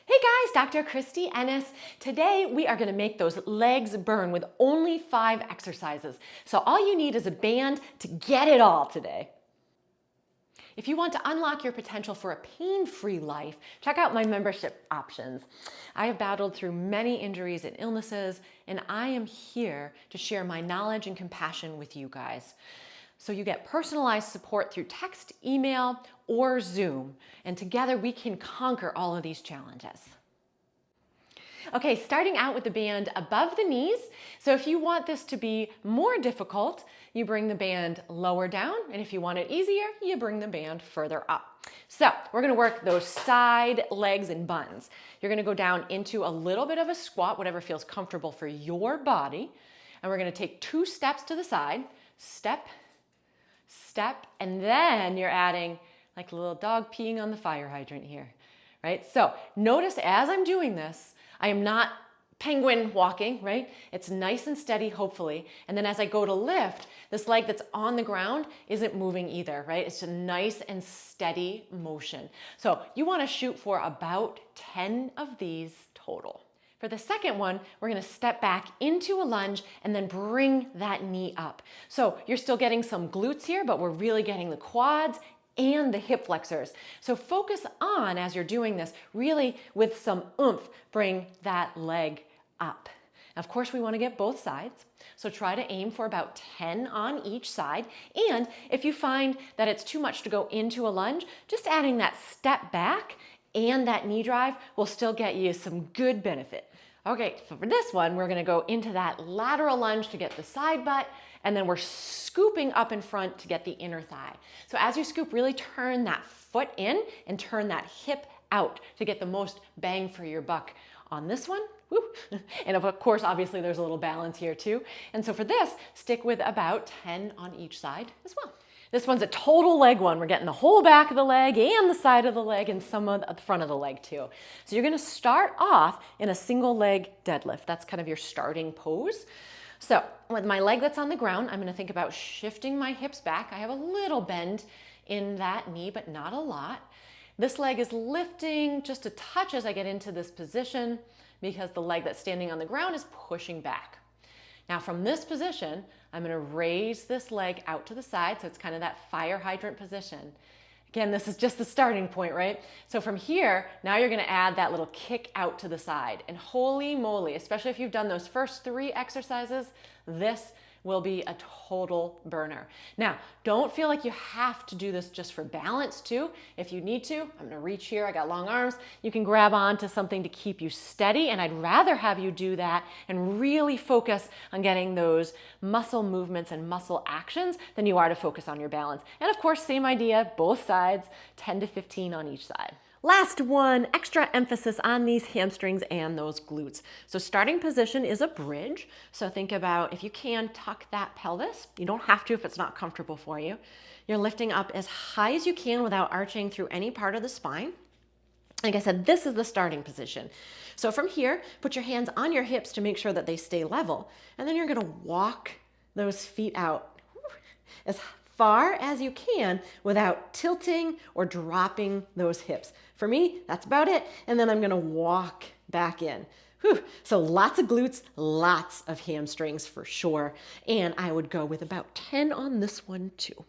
Hey guys, Dr. Christy Ennis. Today we are going to make those legs burn with only 5 exercises. So all you need is a band to get it all today. If you want to unlock your potential for a pain-free life, check out my membership options. I have battled through many injuries and illnesses, and I am here to share my knowledge and compassion with you guys. So you get personalized support through text, email, or Zoom, and together we can conquer all of these challenges. Okay, starting out with the band above the knees. So if you want this to be more difficult, you bring the band lower down, and if you want it easier, you bring the band further up. So we're gonna work those side legs and buns. You're gonna go down into a little bit of a squat, whatever feels comfortable for your body, and we're gonna take 2 steps to the side, step, step, and then you're adding like a little dog peeing on the fire hydrant here, right? So notice as I'm doing this, I am not penguin walking, right? It's nice and steady, hopefully. And then as I go to lift, this leg that's on the ground isn't moving either, right? It's a nice and steady motion. So you want to shoot for about 10 of these total. For the second one, we're gonna step back into a lunge and then bring that knee up. So you're still getting some glutes here, but we're really getting the quads and the hip flexors. So focus on, as you're doing this, really with some oomph, bring that leg up. Of course, we wanna get both sides. So try to aim for about 10 on each side. And if you find that it's too much to go into a lunge, just adding that step back and that knee drive will still get you some good benefit. Okay, so for this one, we're gonna go into that lateral lunge to get the side butt, and then we're scooping up in front to get the inner thigh. So as you scoop, really turn that foot in and turn that hip out to get the most bang for your buck on this one. Woo. And of course, obviously there's a little balance here too. And so for this, stick with about 10 on each side as well. This one's a total leg one. We're getting the whole back of the leg and the side of the leg and some of the front of the leg too. So you're gonna start off in a single leg deadlift. That's kind of your starting pose. So with my leg that's on the ground, I'm gonna think about shifting my hips back. I have a little bend in that knee, but not a lot. This leg is lifting just a touch as I get into this position because the leg that's standing on the ground is pushing back. Now from this position, I'm gonna raise this leg out to the side, so it's kind of that fire hydrant position. Again, this is just the starting point, right? So from here, now you're gonna add that little kick out to the side. And holy moly, especially if you've done those first 3 exercises, this will be a total burner. Now, don't feel like you have to do this just for balance too. If you need to, I'm gonna reach here, I got long arms, you can grab onto something to keep you steady, and I'd rather have you do that and really focus on getting those muscle movements and muscle actions than you are to focus on your balance. And of course, same idea, both sides, 10 to 15 on each side. Last one, extra emphasis on these hamstrings and those glutes. So starting position is a bridge. So think about, if you can, tuck that pelvis. You don't have to if it's not comfortable for you. You're lifting up as high as you can without arching through any part of the spine. Like I said, this is the starting position. So from here, put your hands on your hips to make sure that they stay level. And then you're gonna walk those feet out as far as you can without tilting or dropping those hips. For me, that's about it. And then I'm gonna walk back in. Whew. So lots of glutes, lots of hamstrings for sure. And I would go with about 10 on this one too.